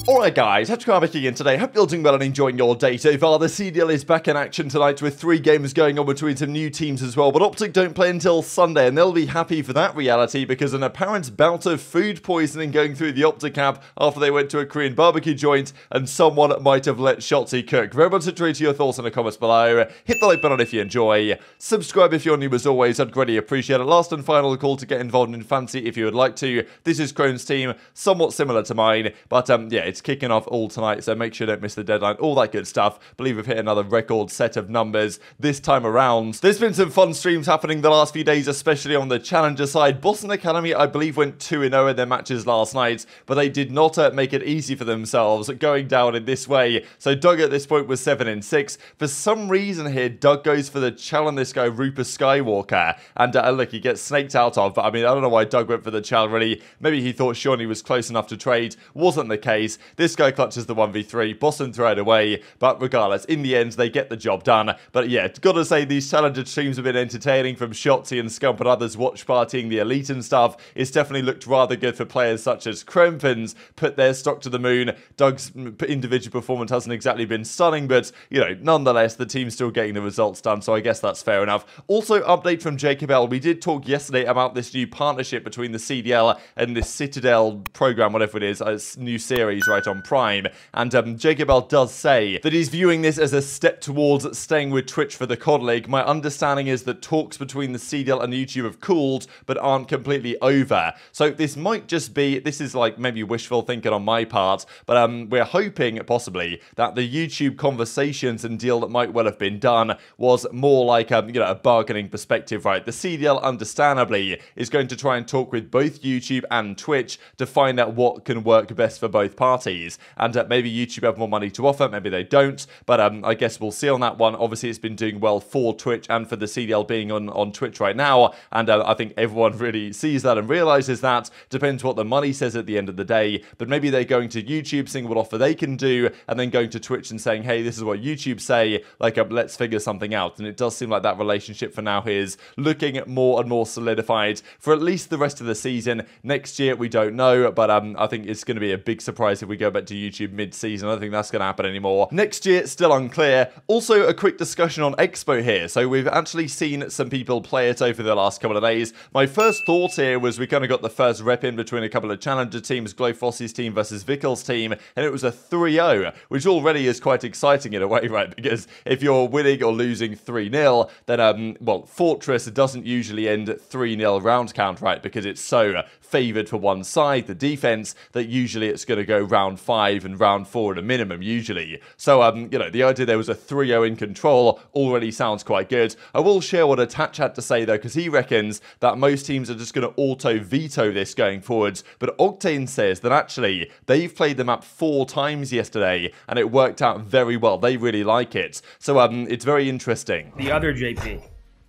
Alright guys, TacticalRab back again today. Hope you're doing well and enjoying your day so far. The CDL is back in action tonight with 3 games going on between some new teams as well. But OpTic don't play until Sunday and they'll be happy for that reality because an apparent bout of food poisoning going through the OpTic app after they went to a Korean barbecue joint and someone might have let Shotzzy cook. Very much interested to your thoughts in the comments below. Hit the like button if you enjoy. Subscribe if you're new as always. I'd greatly appreciate it. Last and final call to get involved in Fantasy if you would like to. This is Crone's team, somewhat similar to mine. But yeah, it's kicking off all tonight, so make sure you don't miss the deadline, all that good stuff. Believe we've hit another record set of numbers this time around. There's been some fun streams happening the last few days, especially on the Challenger side. Boston Academy, I believe, went 2-0 in their matches last night, but they did not make it easy for themselves going down in this way. So Doug at this point was 7-6. For some reason here, Doug goes for the challenge this guy, Rupert Skywalker, and look, he gets snaked out of, but I mean, I don't know why Doug went for the challenge really. Maybe he thought Shawnee was close enough to trade. Wasn't the case. This guy clutches the 1v3. Boston throw it away, but regardless, in the end, they get the job done. But yeah, gotta say, these Challenger streams have been entertaining from Shotzzy and Scump and others watch partying the elite and stuff. It's definitely looked rather good for players such as Krempins, put their stock to the moon. Doug's individual performance hasn't exactly been stunning, but, you know, nonetheless, the team's still getting the results done, so I guess that's fair enough. Also, update from Jacob L. We did talk yesterday about this new partnership between the CDL and this Citadel program, whatever it is, a new series, right, on Prime. And Jacob L does say that he's viewing this as a step towards staying with Twitch for the COD League. My understanding is that talks between the CDL and YouTube have cooled, but aren't completely over. So this might just be, this is like maybe wishful thinking on my part, but we're hoping possibly that the YouTube conversations and deal that might well have been done was more like you know, a bargaining perspective, right? The CDL understandably is going to try and talk with both YouTube and Twitch to find out what can work best for both parties. And maybe YouTube have more money to offer, maybe they don't, but I guess we'll see on that one. Obviously, it's been doing well for Twitch and for the CDL being on Twitch right now, and I think everyone really sees that and realizes that. Depends what the money says at the end of the day, but maybe they're going to YouTube, seeing what offer they can do, and then going to Twitch and saying, hey, this is what YouTube say, like, let's figure something out. And it does seem like that relationship for now is looking more and more solidified for at least the rest of the season. Next year, we don't know, but I think it's going to be a big surprise if we go back to YouTube mid-season. I don't think that's going to happen anymore. Next year, still unclear. Also, a quick discussion on Expo here. So we've actually seen some people play it over the last couple of days. My first thought here was we kind of got the first rep in between a couple of Challenger teams, Glowfoss's team versus Vickel's team, and it was a 3-0, which already is quite exciting in a way, right? Because if you're winning or losing 3-0, then, well, Fortress doesn't usually end 3-0 round count, right? Because it's so favoured for one side, the defense, that usually it's going to go round 5 and round 4 at a minimum, usually. So, you know, the idea there was a 3-0 in control already sounds quite good. I will share what Attach had to say, though, because he reckons that most teams are just going to auto-veto this going forwards, but Octane says that actually they've played the map 4 times yesterday, and it worked out very well. They really like it. So, it's very interesting. The other JP.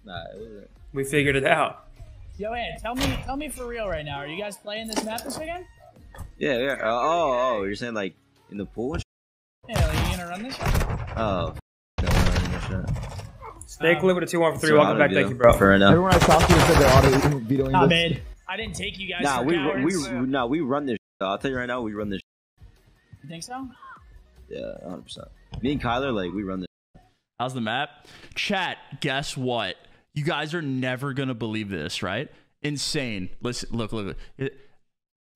Nah, We figured it out. Yo, Ed, tell me for real right now. Are you guys playing this map this weekend? yeah, yeah. Oh, you're saying like in the pool and Yeah, like, you gonna run this? Oh, no, Stay clear with a 2-1-3. Welcome back. Thank you, bro. For enough. Everyone I talked to said they're auto vetoing Nah, this. man. I didn't take you guys. Nah, for cowards. we run this. I'll tell you right now, we run this. You think so? Yeah, 100%. Me and Kyler, like, we run this. How's the map? Chat, guess what? You guys are never gonna believe this, right? Insane. Listen, look.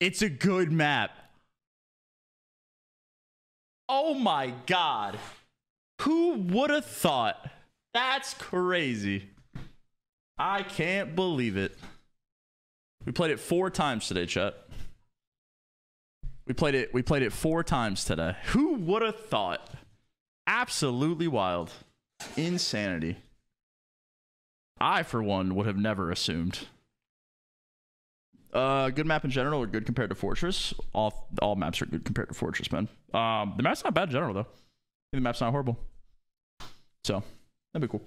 It's a good map. Oh my god. Who would have thought? That's crazy. I can't believe it. We played it 4 times today, chat. We played it 4 times today. Who would have thought? Absolutely wild. Insanity. I, for one, would have never assumed. Good map in general, or good compared to Fortress. All maps are good compared to Fortress, man. The map's not bad in general, though. The map's not horrible. So, that'd be cool.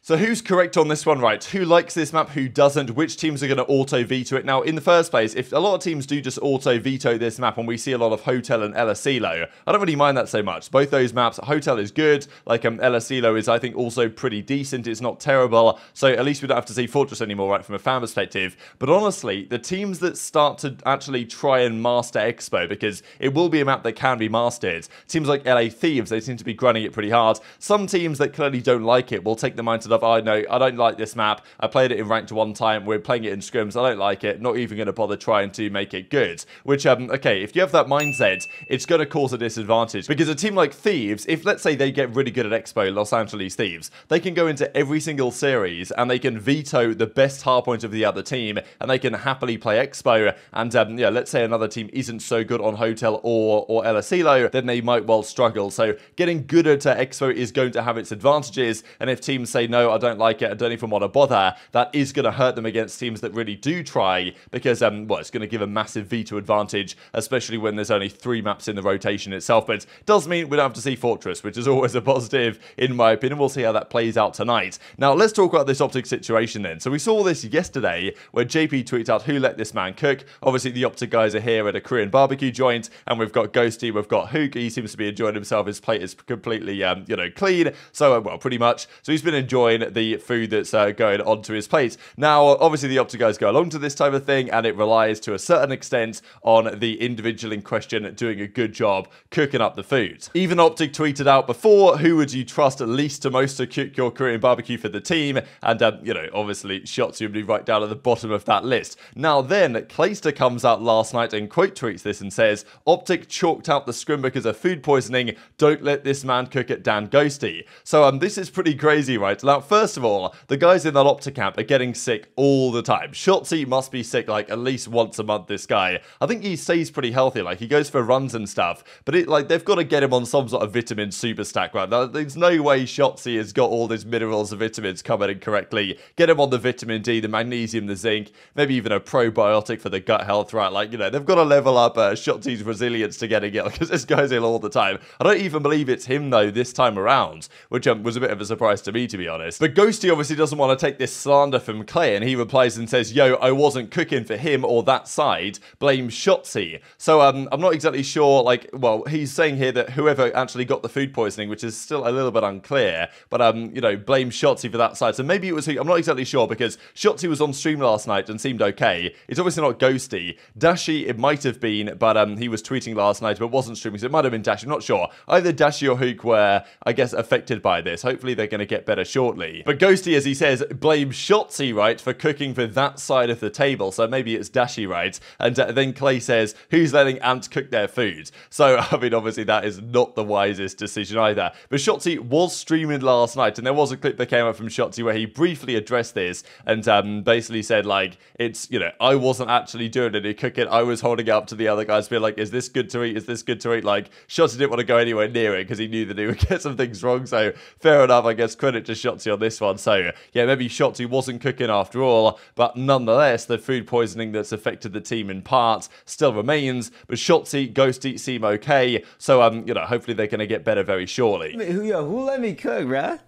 So who's correct on this one, right? Who likes this map, who doesn't? Which teams are going to auto-veto it? Now, in the first place, if a lot of teams do just auto-veto this map, and we see a lot of Hotel and aBeZy, I don't really mind that so much. Both those maps, Hotel is good, like aBeZy is, I think, also pretty decent. It's not terrible, so at least we don't have to see Fortress anymore, right, from a fan perspective. But honestly, the teams that start to actually try and master Expo, because it will be a map that can be mastered, teams like LA Thieves, they seem to be grinding it pretty hard. Some teams that clearly don't like it will take the mindset of, I know, I don't like this map. I played it in ranked one time. We're playing it in scrims. I don't like it. Not even going to bother trying to make it good. Which, okay, if you have that mindset, it's going to cause a disadvantage. Because a team like Thieves, if let's say they get really good at Expo, Los Angeles Thieves, they can go into every single series and they can veto the best hardpoint of the other team and they can happily play Expo. And, yeah, let's say another team isn't so good on Hotel or aBeZy, then they might well struggle. So getting good at Expo is going to have its advantages. And if teams say, no, I don't like it, I don't even want to bother, that is going to hurt them against teams that really do try, because well, it's going to give a massive veto advantage, especially when there's only 3 maps in the rotation itself. But it does mean we don't have to see Fortress, which is always a positive in my opinion. We'll see how that plays out tonight. Now let's talk about this OpTic situation then. So we saw this yesterday where JP tweets out, who let this man cook? Obviously the OpTic guys are here at a Korean barbecue joint, and we've got Ghosty, we've got Huke. He seems to be enjoying himself. His plate is completely you know, clean, so well, pretty much, so he's been enjoying the food that's going onto his plate. Now obviously the OpTic guys go along to this type of thing, and it relies to a certain extent on the individual in question doing a good job cooking up the food. Even OpTic tweeted out before, who would you trust least to most to cook your Korean barbecue for the team? And you know, obviously Shotzzy would be right down at the bottom of that list. Now then, Clayster comes out last night and quote tweets this and says, OpTic chalked out the scrim because of food poisoning. Don't let this man cook at Dan Ghosty. So this is pretty crazy, right? Now first of all, the guys in that OpTic camp are getting sick all the time. Shotzzy must be sick like at least once a month, this guy. I think he stays pretty healthy, like he goes for runs and stuff, but like they've got to get him on some sort of vitamin super stack, right? Now, there's no way Shotzzy has got all these minerals and vitamins coming in correctly. Get him on the vitamin D, the magnesium, the zinc, maybe even a probiotic for the gut health, right? Like, you know, they've got to level up Shotzi's resilience to getting ill, because this guy's ill all the time. I don't even believe it's him though this time around, which was a bit of a surprise to me, to be honest. But Ghosty obviously doesn't want to take this slander from Clay, and he replies and says, yo, I wasn't cooking for him or that side, blame Shotzzy. So I'm not exactly sure, like, well, he's saying here that whoever actually got the food poisoning, which is still a little bit unclear, but you know, blame Shotzzy for that side. So maybe it was who, I'm not exactly sure, because Shotzzy was on stream last night and seemed okay. It's obviously not Ghosty. Dashy, it might have been, but he was tweeting last night but wasn't streaming, so it might have been Dashy, I'm not sure. Either Dashy or Huke were, I guess, affected by this. Hopefully they're going to get better shortly. But Ghosty, as he says, blame Shotzzy, right, for cooking for that side of the table, so maybe it's Dashy, right? And then Clay says, who's letting ants cook their food? So, I mean, obviously that is not the wisest decision either. But Shotzzy was streaming last night, and there was a clip that came up from Shotzzy where he briefly addressed this and basically said, like, it's, you know, I wasn't actually doing any cooking. I was holding it up to the other guys, being like, is this good to eat? Is this good to eat? Like, Shotzzy didn't want to go anywhere near it because he knew that he would get some things wrong. So, fair enough, I guess, credit to Shotzzy on this one. So, yeah, maybe Shotzzy wasn't cooking after all, but nonetheless, the food poisoning that's affected the team in part still remains. But Shotzzy, Ghosty seem okay. So, you know, hopefully they're going to get better very shortly. Yo, who let me cook, bruh?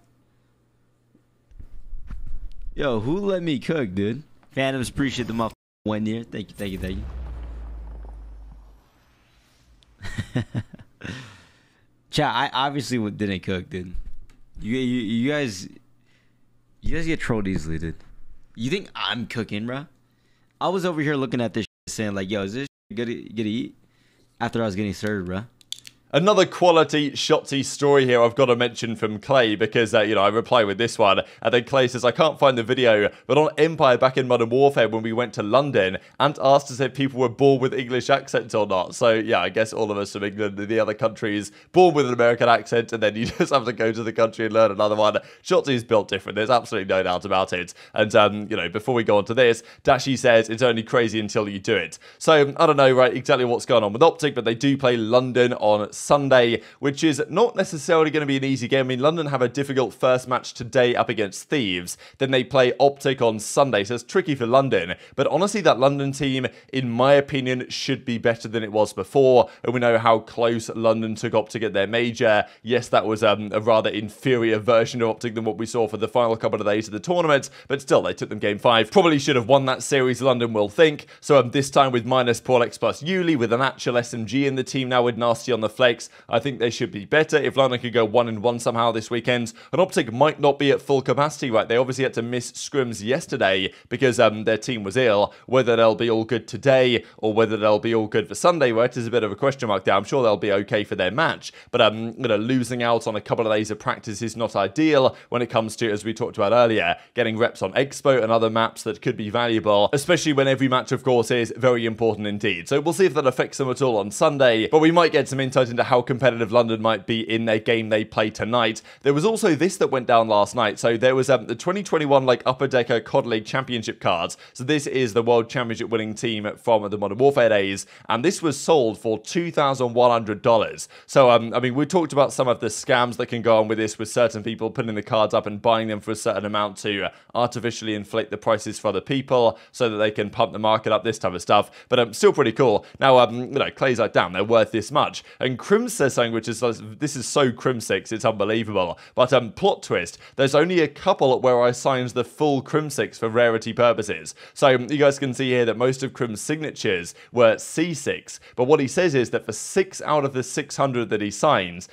Yo, who let me cook, dude? Phantoms, appreciate the motherfucking 1 year. Thank you, thank you, thank you. Chat, I obviously didn't cook, dude. You guys get trolled easily, dude. You think I'm cooking, bro? I was over here looking at this shit saying like, yo, is this shit good to eat? After I was getting served, bro. Another quality Shotzzy story here I've got to mention from Clay, because, you know, I reply with this one, and then Clay says, I can't find the video, but on Empire back in Modern Warfare when we went to London, Ant asked us if people were born with English accents or not. So, yeah, I guess all of us from England and the other countries, born with an American accent, and then you just have to go to the country and learn another one. Shotzzy's built different, there's absolutely no doubt about it. And, you know, before we go on to this, Dashy says, it's only crazy until you do it. So, I don't know, right, exactly what's going on with OpTic, but they do play London on Sunday, which is not necessarily going to be an easy game. I mean, London have a difficult first match today up against Thieves. Then they play OpTic on Sunday, so it's tricky for London. But honestly, that London team, in my opinion, should be better than it was before. And we know how close London took OpTic at their major. Yes, that was a rather inferior version of OpTic than what we saw for the final couple of days of the tournament, but still, they took them game 5. Probably should have won that series, London will think. So this time with minus Porlex plus iLLeY, with an actual SMG in the team now with Nasty on the flex, I think they should be better. If London could go 1-1 somehow this weekend, and OpTic might not be at full capacity, right? They obviously had to miss scrims yesterday because their team was ill. Whether they'll be all good today or whether they'll be all good for Sunday, right, is a bit of a question mark there. I'm sure they'll be okay for their match, but losing out on a couple of days of practice is not ideal when it comes to, as we talked about earlier, getting reps on Expo and other maps that could be valuable, especially when every match, of course, is very important indeed. So we'll see if that affects them at all on Sunday, but we might get some insight into how competitive London might be in their game they play tonight. There was also this that went down last night. So there was the 2021 Upper Decker COD League Championship cards. So this is the World Championship winning team from the Modern Warfare days, and this was sold for $2,100. So I mean, we talked about some of the scams that can go on with this, with certain people putting the cards up and buying them for a certain amount to artificially inflate the prices for other people so that they can pump the market up, this type of stuff. But still pretty cool. Now, Clay's like, damn, they're worth this much. And Crim says something which is, this is so Crim6, it's unbelievable. But plot twist, there's only a couple where I signed the full Crim6 for rarity purposes. So you guys can see here that most of Crim's signatures were C6. But what he says is that for 6 out of the 600 that he signed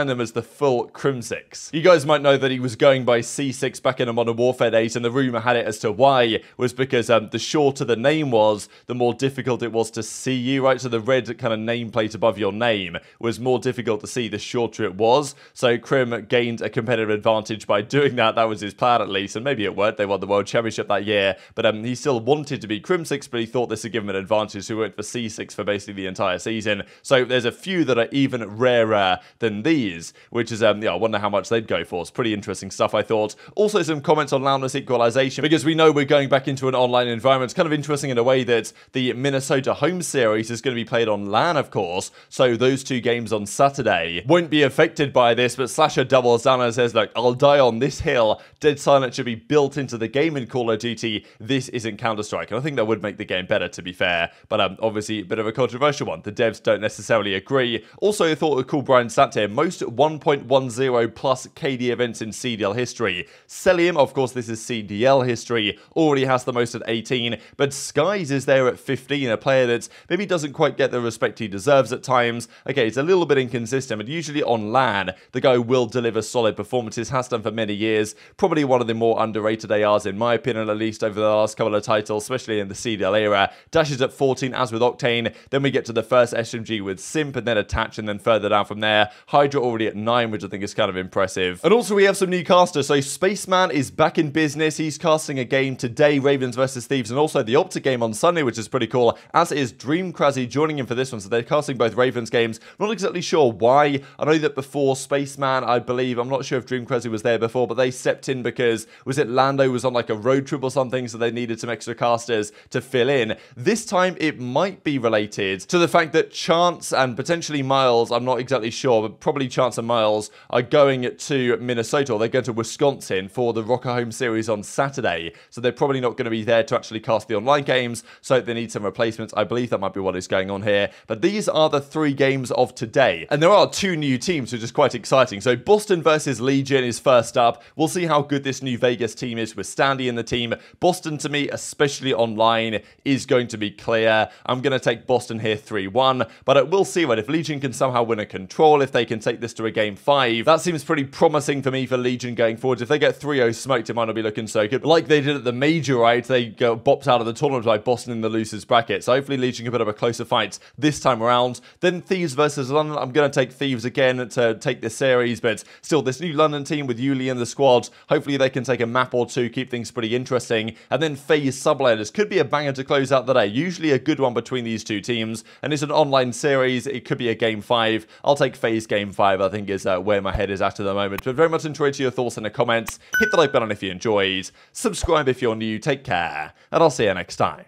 them as the full Crim6. You guys might know that he was going by C6 back in the Modern Warfare days, and the rumor had it as to why was because the shorter the name was, the more difficult it was to see you, right? So the red kind of nameplate above your name was more difficult to see the shorter it was. So Crim gained a competitive advantage by doing that. That was his plan at least, and maybe it worked. They won the World Championship that year, but he still wanted to be Crim6, but he thought this would give him an advantage, so he went for C6 for basically the entire season. So there's a few that are even rarer than these, which is, I wonder how much they'd go for. It's pretty interesting stuff, I thought. Also some comments on loudness equalization, because we know we're going back into an online environment. It's kind of interesting in a way that the Minnesota home series is going to be played on LAN, of course, so those 2 games on Saturday won't be affected by this, but Slasher doubles down and says, look, I'll die on this hill. Dead silence should be built into the game in Call of Duty. This isn't Counter-Strike, and I think that would make the game better, to be fair, but obviously a bit of a controversial one. The devs don't necessarily agree. Also, I thought a cool Brian stat here, most 1.10 plus KD events in CDL history. Cellium, of course, this is CDL history, already has the most at 18, but Skies is there at 15, a player that maybe doesn't quite get the respect he deserves at times. Okay, it's a little bit inconsistent, but usually on LAN, the guy will deliver solid performances, has done for many years. Probably one of the more underrated ARs, in my opinion, at least over the last couple of titles, especially in the CDL era. Dash is at 14, as with Octane. Then we get to the first SMG with Simp, and then Attach, and then further down from there. Hydra already at 9, which I think is kind of impressive. And also we have some new casters. So Spaceman is back in business. He's casting a game today, Ravens versus Thieves, and also the OpTic game on Sunday, which is pretty cool, as is Dream Crazy joining him for this one. So they're casting both Ravens games. I'm not exactly sure why. I know that before Spaceman, I believe, I'm not sure if Dream Crazy was there before, but they stepped in because, was it Lando was on like a road trip or something, so they needed some extra casters to fill in. This time it might be related to the fact that Chance and potentially Miles, I'm not exactly sure, but probably Chance and Miles are going to Minnesota, or they're going to Wisconsin for the Rokkr home series on Saturday. So they're probably not going to be there to actually cast the online games, so they need some replacements. I believe that might be what is going on here. But these are the 3 games of today. And there are 2 new teams, which is quite exciting. So Boston versus Legion is first up. We'll see how good this new Vegas team is with Standy in the team. Boston, to me, especially online, is going to be clear. I'm going to take Boston here 3-1, but we'll see what if Legion can somehow win a control, if they can take this to a game 5. That seems pretty promising for me for Legion going forward. If they get 3-0 smoked, it might not be looking so good. But like they did at the major, right? They got bopped out of the tournament by Boston in the losers bracket. So hopefully Legion can put up a closer fight this time around. Then Thieves versus London. I'm going to take Thieves again to take this series, but still this new London team with iLLeY in the squad, hopefully they can take a map or 2, keep things pretty interesting. And then FaZe Sublanders could be a banger to close out the day. Usually a good one between these 2 teams, and it's an online series. It could be a game 5. I'll take FaZe game 5, I think is where my head is at the moment. But very much enjoyed your thoughts in the comments. Hit the like button if you enjoyed. Subscribe if you're new. Take care, and I'll see you next time.